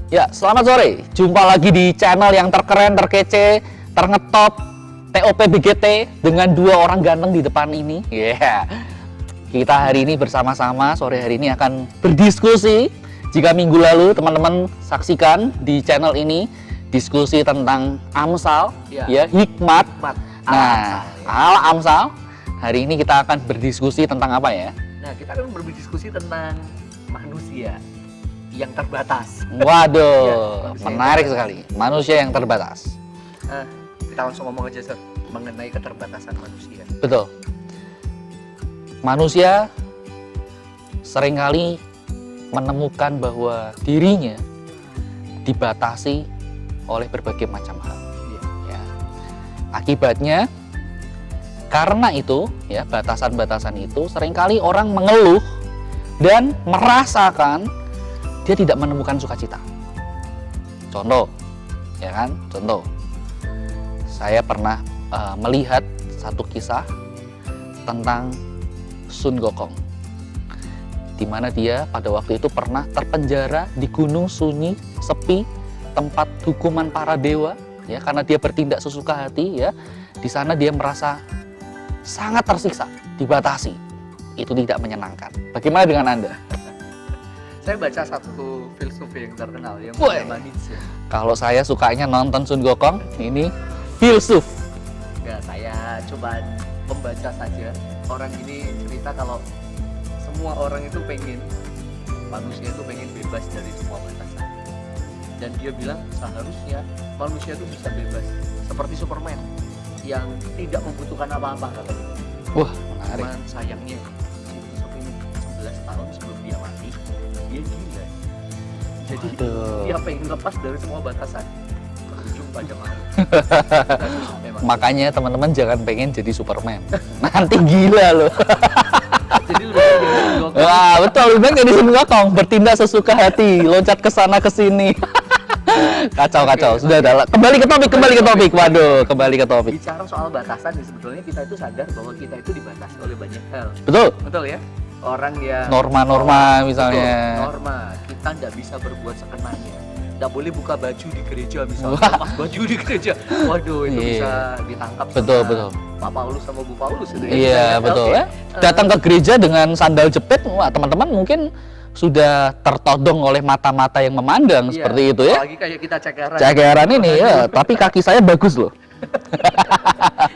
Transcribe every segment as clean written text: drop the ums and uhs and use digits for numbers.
Ya, selamat sore. Jumpa lagi di channel yang terkeren, terkece, terngetop, TOP BGT dengan dua orang ganteng di depan ini. Kita hari ini bersama-sama sore hari ini akan berdiskusi. Jika minggu lalu teman-teman saksikan di channel ini diskusi tentang Amsal, hikmat. Nah, ala Amsal. Hari ini kita akan berdiskusi tentang apa ya? Nah, kita akan berdiskusi tentang manusia yang terbatas. Waduh, menarik sekali. Manusia yang terbatas. Kita langsung ngomong aja, Sir, mengenai keterbatasan manusia. Betul. Manusia seringkali menemukan bahwa dirinya dibatasi oleh berbagai macam hal. Ya. Akibatnya, karena itu, ya batasan-batasan itu, seringkali orang mengeluh dan merasakan dia tidak menemukan sukacita. Contoh, ya kan? Contoh, saya pernah melihat satu kisah tentang Sun Gokong, di mana dia pada waktu itu pernah terpenjara di gunung sunyi, sepi, tempat hukuman para dewa, ya karena dia bertindak sesuka hati, ya. Di sana dia merasa sangat tersiksa, dibatasi. Itu tidak menyenangkan. Bagaimana dengan Anda? Saya baca satu filsuf yang terkenal yang bernama Nietzsche. Kalau saya sukanya nonton Sun Gokong, ini filsuf. Enggak, saya coba membaca saja. Orang ini cerita kalau semua orang itu manusia itu pengen bebas dari semua batasan. Dan dia bilang seharusnya manusia itu bisa bebas seperti Superman yang tidak membutuhkan apa-apa katanya. Wah, menarik. Cuman sayangnya filsuf ini 11 tahun sebelum dia mati, dia gila. Jadi dia pengen lepas dari semua batasan. Berujung pada maut. Makanya teman-teman jangan pengen jadi Superman. Nanti gila loh. Jadi lebih baik jadi Sun Gokong. Wah, betul, lebih baik jadi Sun Gokong, bertindak sesuka hati, loncat ke sana ke sini. Kacau. Sudah ada. Kembali ke topik. Waduh, kembali ke topik. Bicara soal batasan, sebetulnya kita itu sadar bahwa kita itu dibatasi oleh banyak hal. Betul Ya. Orang yang norma misalnya. Betul, norma. Kita nggak bisa berbuat sekenanya. Nggak boleh buka baju di gereja misalnya. Lepas baju di gereja. Waduh, itu bisa ditangkap. Betul. Pak Paulus sama Bu Paulus itu ya. Iya, betul. Okay. Datang ke gereja dengan sandal jepit, wah teman-teman mungkin sudah tertodong oleh mata-mata yang memandang seperti itu ya. Apalagi kayak kita cekeran ini ya, tapi kaki saya bagus loh.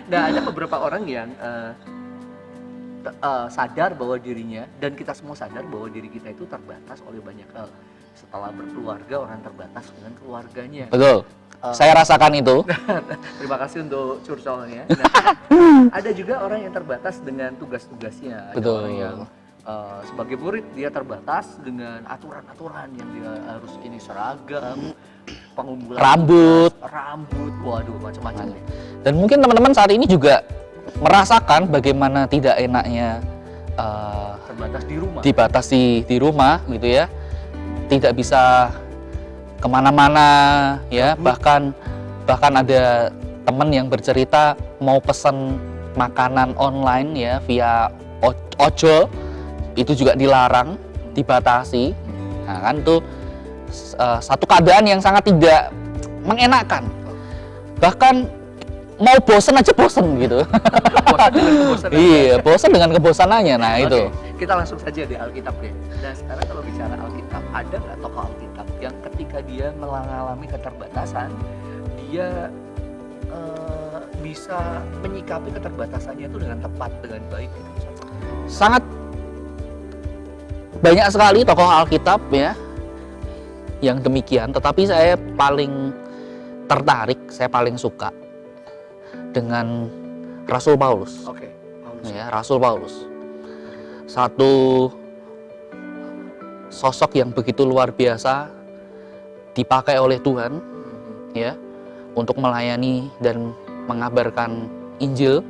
Nah, ada beberapa orang yang sadar bahwa dirinya, dan kita semua sadar bahwa diri kita itu terbatas oleh banyak hal. Setelah berkeluarga, orang terbatas dengan keluarganya. Betul. Saya rasakan itu. Terima kasih untuk curcolnya. Nah, ada juga orang yang terbatas dengan tugas-tugasnya. Ada Betul. orang yang sebagai murid dia terbatas dengan aturan-aturan yang dia harus ini seragam, pengumpulan rambut, waduh macam-macam. Dan mungkin teman-teman saat ini juga merasakan bagaimana tidak enaknya terbatas di rumah. Dibatasi di rumah gitu ya. Tidak bisa kemana-mana ya, bahkan ada teman yang bercerita mau pesen makanan online ya via ojol, itu juga dilarang, dibatasi. Nah kan itu satu keadaan yang sangat tidak mengenakan. Bahkan mau bosen aja bosen gitu. Iya, bosen dengan kebosanannya. Nah itu. Kita langsung saja di Alkitab deh. Nah sekarang kalau bicara Alkitab, ada nggak tokoh Alkitab yang ketika dia mengalami keterbatasan, dia bisa menyikapi keterbatasannya itu dengan tepat, dengan baik gitu? Sangat banyak sekali tokoh Alkitab ya yang demikian, tetapi saya paling tertarik, saya paling suka dengan Rasul Paulus. Paulus. Ya, Rasul Paulus. Satu sosok yang begitu luar biasa dipakai oleh Tuhan ya untuk melayani dan mengabarkan Injil.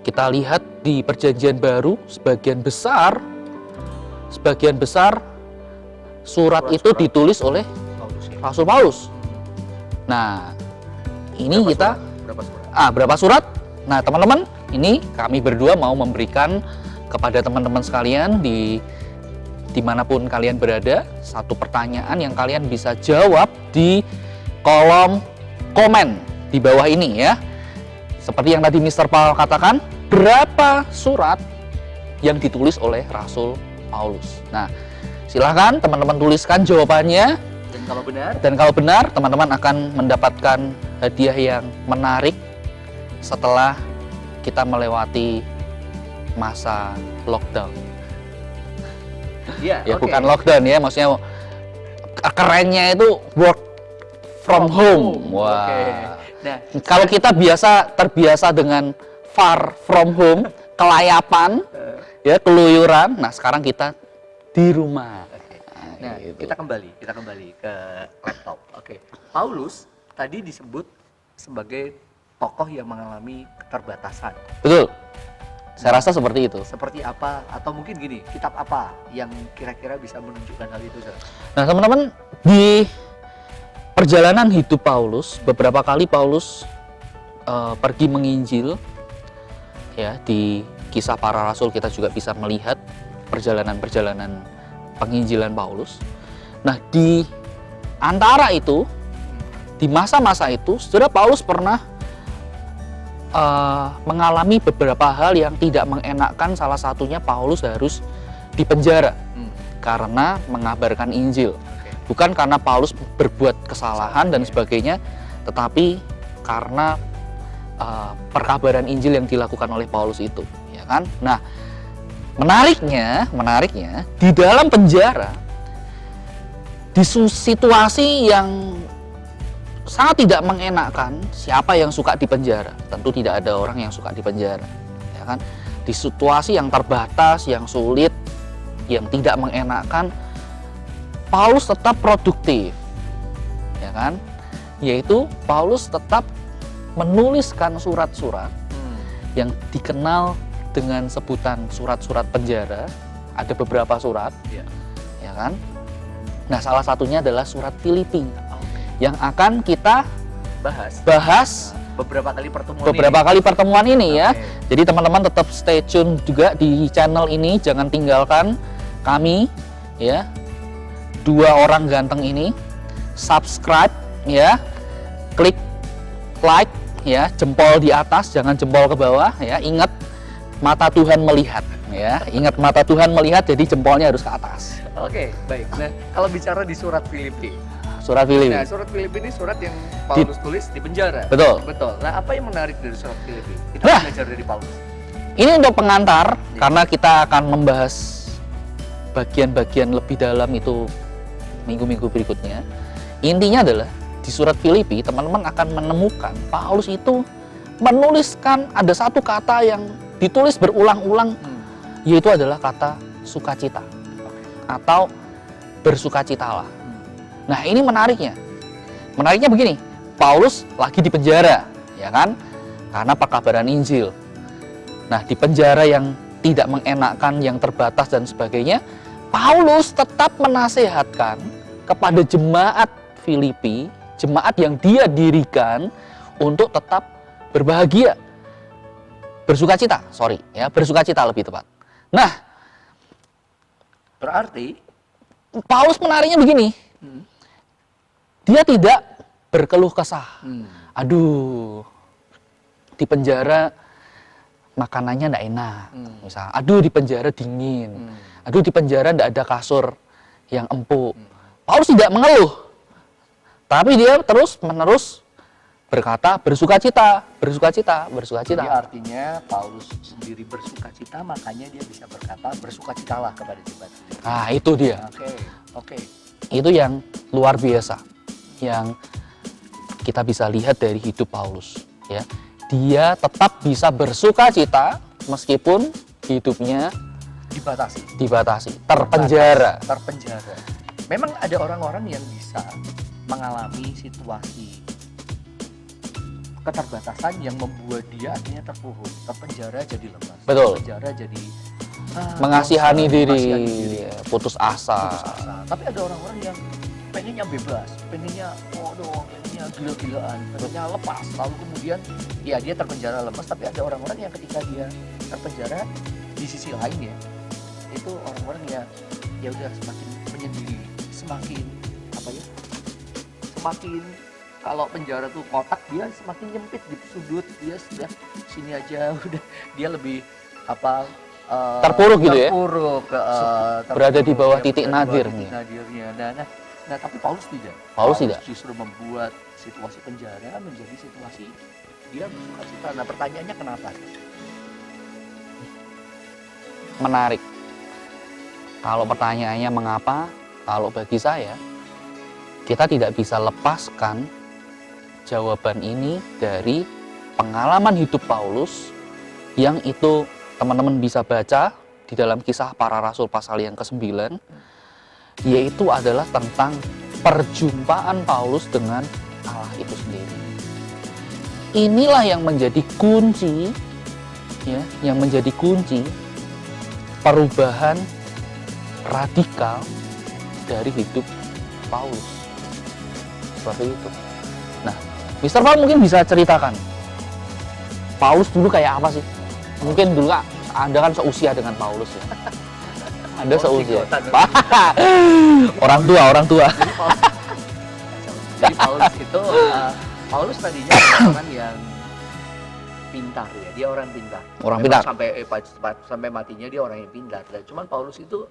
Kita lihat di Perjanjian Baru sebagian besar surat itu ditulis oleh Rasul Paulus. Nah, ini berapa surat? Nah, teman-teman, ini kami berdua mau memberikan kepada teman-teman sekalian di dimanapun kalian berada, satu pertanyaan yang kalian bisa jawab di kolom komen di bawah ini ya. Seperti yang tadi Mr. Paul katakan, berapa surat yang ditulis oleh Rasul Paulus? Nah, silahkan teman-teman tuliskan jawabannya. Dan kalau benar, teman-teman akan mendapatkan hadiah yang menarik setelah kita melewati masa lockdown. Ya, Ya, bukan lockdown ya, maksudnya kerennya itu work from home. Wah. Nah, kalau kita terbiasa dengan far from home, kelayapan, ya keluyuran. Nah, sekarang kita di rumah. Nah, gitu. kita kembali ke laptop. Paulus tadi disebut sebagai tokoh yang mengalami keterbatasan. Betul. Saya rasa seperti itu. Seperti apa, atau mungkin gini, kitab apa yang kira-kira bisa menunjukkan hal itu, Sir? Nah, teman-teman, di perjalanan hidup Paulus, beberapa kali Paulus pergi menginjil. Ya, di Kisah Para Rasul kita juga bisa melihat perjalanan-perjalanan penginjilan Paulus. Nah, di antara itu, di masa-masa itu, saudara, Paulus pernah mengalami beberapa hal yang tidak mengenakkan. Salah satunya Paulus harus dipenjara karena mengabarkan Injil. Bukan karena Paulus berbuat kesalahan dan sebagainya, tetapi karena perkabaran Injil yang dilakukan oleh Paulus itu, ya kan? Nah, menariknya di dalam penjara, di situasi yang sangat tidak mengenakan. Siapa yang suka di penjara? Tentu tidak ada orang yang suka di penjara, ya kan? Di situasi yang terbatas, yang sulit, yang tidak mengenakan, Paulus tetap produktif, ya kan? Yaitu Paulus tetap menuliskan surat-surat yang dikenal dengan sebutan surat-surat penjara. Ada beberapa surat, ya kan? Nah, salah satunya adalah surat Filipi yang akan kita bahas beberapa kali pertemuan ini ya. Jadi teman-teman tetap stay tune juga di channel ini, jangan tinggalkan kami ya. Dua orang ganteng ini, subscribe ya, klik like ya, jempol di atas, jangan jempol ke bawah ya. Ingat, mata Tuhan melihat ya. Ingat, mata Tuhan melihat, jadi jempolnya harus ke atas. Oke, baik. Nah, kalau bicara di surat Filipi. Surat Filipi. Nah, surat Filipi ini surat yang Paulus tulis di penjara. Betul. Nah, apa yang menarik dari surat Filipi? Kita belajar dari Paulus. Ini untuk pengantar, karena kita akan membahas bagian-bagian lebih dalam itu minggu-minggu berikutnya. Intinya adalah di surat Filipi, teman-teman akan menemukan Paulus itu menuliskan ada satu kata yang ditulis berulang-ulang, yaitu adalah kata sukacita atau bersukacitalah. Nah, ini menariknya. Menariknya begini, Paulus lagi di penjara, ya kan? Karena perkabaran Injil. Nah, di penjara yang tidak mengenakkan, yang terbatas dan sebagainya, Paulus tetap menasehatkan kepada jemaat Filipi, jemaat yang dia dirikan untuk tetap berbahagia. Bersukacita lebih tepat. Nah, berarti Paulus menariknya begini. Dia tidak berkeluh kesah. Aduh, di penjara makanannya enggak enak. Misal, aduh di penjara dingin. Aduh di penjara enggak ada kasur yang empuk. Paulus tidak mengeluh. Tapi dia terus-menerus berkata bersukacita. Jadi artinya Paulus sendiri bersukacita, makanya dia bisa berkata bersukacitalah kepada jemaat. Nah, itu dia. Oke. Itu yang luar biasa, yang kita bisa lihat dari hidup Paulus, ya. Dia tetap bisa bersukacita meskipun hidupnya dibatasi, terpenjara. Memang ada orang-orang yang bisa mengalami situasi keterbatasan yang membuat dia akhirnya terpuruk, terpenjara jadi lemas. Betul. Terpenjara jadi mengasihani diri, putus asa. Tapi ada orang-orang yang pengennya bebas, pengennya gila-gilaan, pengennya lepas. Lalu kemudian ya dia terpenjara lemas, tapi ada orang-orang yang ketika dia terpenjara di sisi lain ya, itu orang-orang ya udah semakin menyendiri, semakin apa ya, semakin kalau penjara tuh kotak, dia semakin nyempit di sudut, dia sudah sini aja udah, dia lebih apa Terpuruk gitu ya? terpuruk, Berada di bawah ya, titik berada di bawah nadirnya. titik nadirnya. Nah, tapi Paulus tidak. Paulus tidak. Justru membuat situasi penjara menjadi situasi dia bersukacita. Nah, pertanyaannya kenapa? Menarik. Kalau pertanyaannya mengapa, kalau bagi saya, kita tidak bisa lepaskan jawaban ini dari pengalaman hidup Paulus yang itu teman-teman bisa baca di dalam Kisah Para Rasul pasal yang ke-9, yaitu adalah tentang perjumpaan Paulus dengan Allah itu sendiri. Inilah yang menjadi kunci, ya, yang menjadi kunci perubahan radikal dari hidup Paulus. Seperti itu. Nah, Mr. Paul mungkin bisa ceritakan Paulus dulu kayak apa sih? Mungkin dulu Anda kan seusia dengan Paulus ya. Anda seusia. Orang tua. Jadi Paulus itu Paulus tadinya orang yang pintar ya, dia orang pintar. Orang Memang pintar. sampai matinya dia orang yang pintar. Dan cuman Paulus itu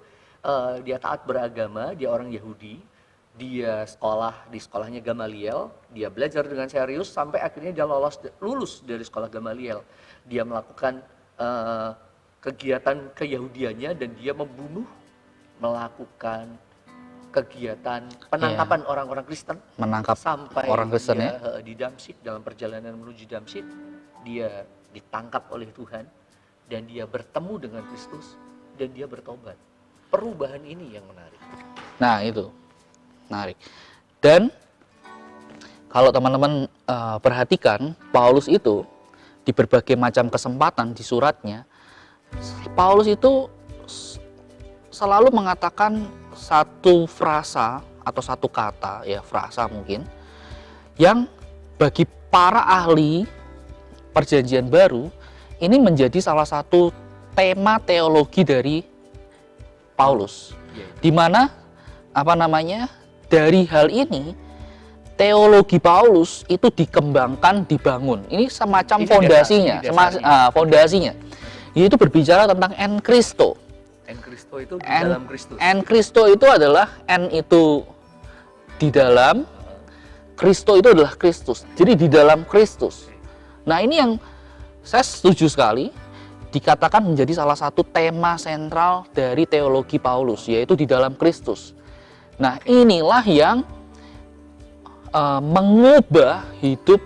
dia taat beragama, dia orang Yahudi. Dia sekolah di sekolahnya Gamaliel, dia belajar dengan serius sampai akhirnya dia lulus dari sekolah Gamaliel. Dia melakukan kegiatan keyahudiannya dan dia melakukan kegiatan penangkapan orang-orang Kristen, Menangkap sampai orang Kristen ya. di Damsyik, dalam perjalanan menuju Damsyik dia ditangkap oleh Tuhan dan dia bertemu dengan Kristus dan dia bertobat. Perubahan ini yang menarik. Nah, itu menarik. Dan kalau teman-teman perhatikan, Paulus itu di berbagai macam kesempatan di suratnya, Paulus itu selalu mengatakan satu frasa atau satu kata, ya frasa mungkin, yang bagi para ahli Perjanjian Baru ini menjadi salah satu tema teologi dari Paulus, di mana dari hal ini teologi Paulus itu dikembangkan, dibangun. Ini semacam fondasinya, fondasinya. Yaitu berbicara tentang en Christo. En Christo itu di dalam Kristus. En Christo itu adalah en itu di dalam, Christo itu adalah Kristus. Jadi di dalam Kristus. Nah, ini yang saya setuju sekali dikatakan menjadi salah satu tema sentral dari teologi Paulus, yaitu di dalam Kristus. Nah, inilah yang mengubah hidup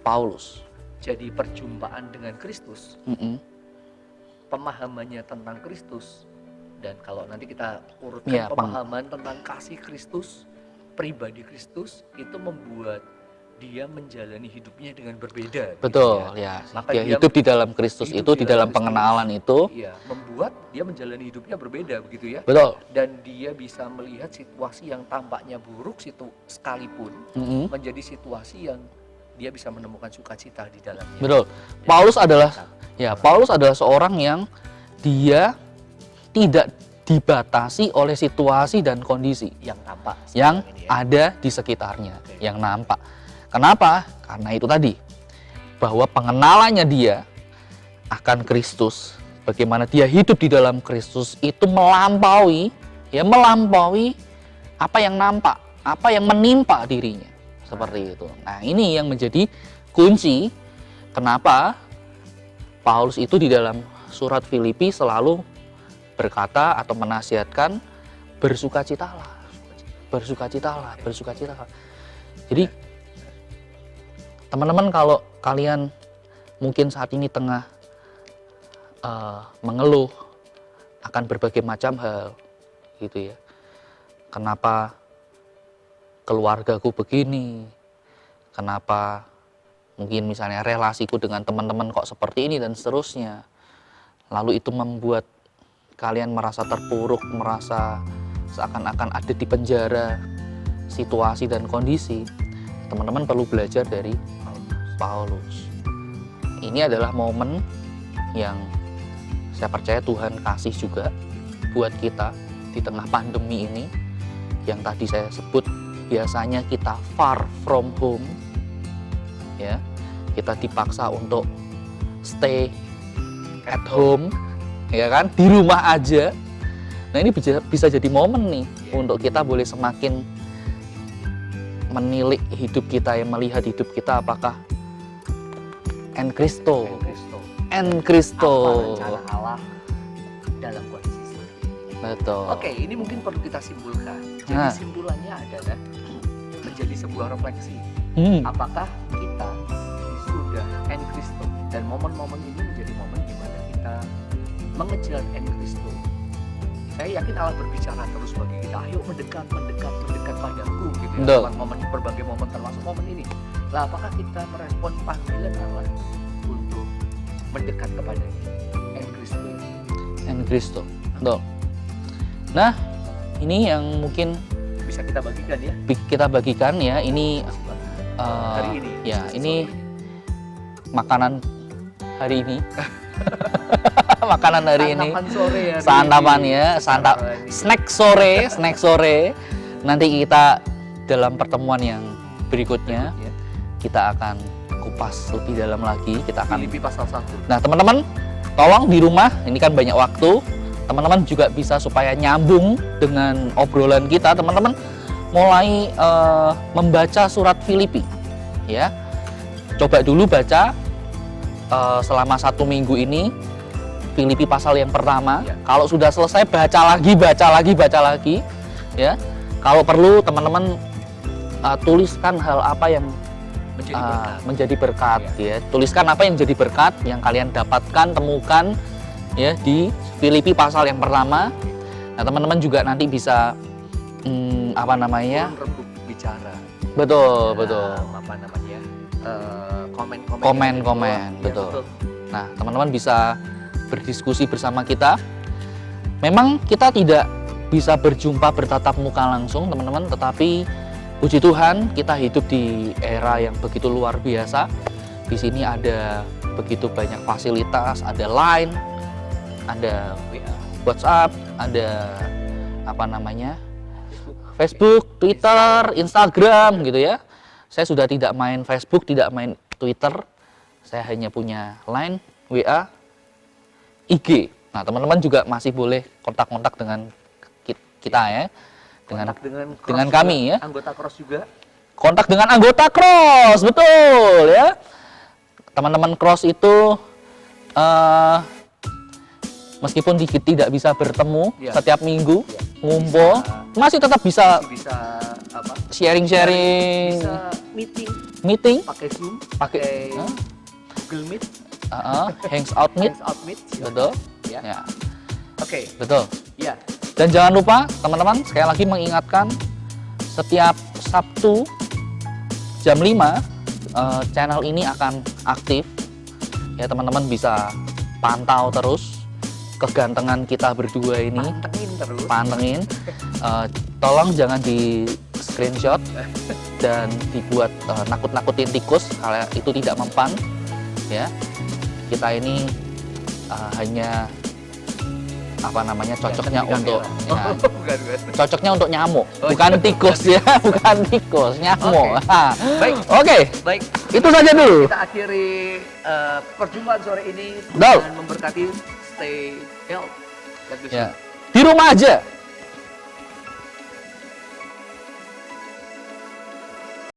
Paulus. Jadi perjumpaan dengan Kristus, pemahamannya tentang Kristus, dan kalau nanti kita urutkan Ya, pemahaman tentang kasih Kristus, pribadi Kristus, itu membuat dia menjalani hidupnya dengan berbeda. Betul, gitu ya. Maka Dia dia hidup di dalam Kristus hidup itu, di dalam Kristus. pengenalan itu. Iya, membuat dia menjalani hidupnya berbeda begitu ya. Betul. Dan dia bisa melihat situasi yang tampaknya buruk situ sekalipun menjadi situasi yang dia bisa menemukan sukacita di dalamnya. Betul. Ya, Paulus adalah seorang yang dia tidak dibatasi oleh situasi dan kondisi yang tampak yang sekarang ini ya. ada di sekitarnya, yang nampak. Kenapa? Karena itu tadi, bahwa pengenalannya dia akan Kristus, bagaimana dia hidup di dalam Kristus itu melampaui apa yang nampak, apa yang menimpa dirinya, seperti itu. Nah, ini yang menjadi kunci kenapa Paulus itu di dalam surat Filipi selalu berkata atau menasihatkan bersukacitalah. Jadi teman-teman, kalau kalian mungkin saat ini tengah mengeluh akan berbagai macam hal gitu ya. Kenapa keluargaku begini? Kenapa mungkin misalnya relasiku dengan teman-teman kok seperti ini dan seterusnya. Lalu itu membuat kalian merasa terpuruk, merasa seakan-akan ada di penjara situasi dan kondisi. Teman-teman perlu belajar dari Paulus. Ini adalah momen yang Saya percaya Tuhan kasih juga buat kita di tengah pandemi ini yang tadi saya sebut. Biasanya kita far from home, ya, kita dipaksa untuk stay at home, ya kan, di rumah aja. Nah ini bisa jadi momen nih untuk kita boleh semakin menilik hidup kita, yang melihat hidup kita apakah en Cristo, En Cristo. Apa rencana Allah dalam kondisi seperti ini? betul. Oke, ini mungkin perlu kita simpulkan. Jadi simpulannya adalah menjadi sebuah refleksi. Apakah kita sudah en Cristo, dan momen-momen ini menjadi momen di mana kita mengejar en Cristo. Saya yakin Allah berbicara terus bagi kita, ayo mendekat padaku gitu ya. Betul. Lewat momen, berbagai momen termasuk momen ini. Lah apakah kita merespon panggilan Allah untuk mendekat kepadanya? En Cristo. En Cristo. Betul. Nah, ini yang mungkin Bisa kita bagikan ya. kita bagikan ya. Ini Hari ini. ya, sore ini makanan hari ini. Makanan hari ini. Santapan sore hari Santapan ini. ya, snack sore. Nanti kita dalam pertemuan yang berikutnya Ya. kita akan kupas lebih dalam lagi. Kita akan. Filipi pasal 1. Nah, teman-teman, tolong di rumah, ini kan banyak waktu. Teman-teman juga bisa supaya nyambung dengan obrolan kita. Teman-teman mulai membaca surat Filipi, ya. Coba dulu baca selama 1 minggu ini Filipi pasal yang pertama. Ya. Kalau sudah selesai baca lagi, ya. Kalau perlu teman-teman tuliskan hal apa yang menjadi berkat, ya. Tuliskan apa yang jadi berkat yang kalian dapatkan, temukan, ya, di Filipi pasal yang pertama. Nah, teman-teman juga nanti bisa Rembuk bicara. betul. Apa namanya? Komen-komen. Komen-komen, Ya, betul. Nah, teman-teman bisa berdiskusi bersama kita. Memang kita tidak bisa berjumpa bertatap muka langsung, teman-teman, tetapi puji Tuhan kita hidup di era yang begitu luar biasa. Di sini ada begitu banyak fasilitas, ada Line, ada WhatsApp, ada Facebook, Twitter, Instagram gitu ya. Saya sudah tidak main Facebook, tidak main Twitter. Saya hanya punya Line, WA, IG. Nah, teman-teman juga masih boleh kontak-kontak dengan kita ya. Dengan kami ya. Anggota Cross juga. Kontak dengan anggota Cross, betul ya. Teman-teman Cross itu meskipun tidak bisa bertemu setiap minggu, ngumpul, masih tetap bisa sharing-sharing, bisa meeting, pakai Zoom, pakai Google Meet, Hangout Meet, betul, ya. Oke. Betul. Ya. Dan jangan lupa teman-teman, sekali lagi mengingatkan, setiap Sabtu jam 5 channel ini akan aktif. Ya, teman-teman bisa pantau terus kegantengan kita berdua ini. Pantengin. Tolong jangan di screenshot dan dibuat nakut-nakutin tikus kalau itu tidak mempan. Ya, kita ini hanya cocoknya untuk cocoknya untuk nyamuk, bukan tikus ya, bukan tikus, nyamuk. Baik. Oke. Baik. Itu saja dulu. Kita akhiri perjumpaan sore ini dengan memberkati stay healthy. Ya. Di rumah aja.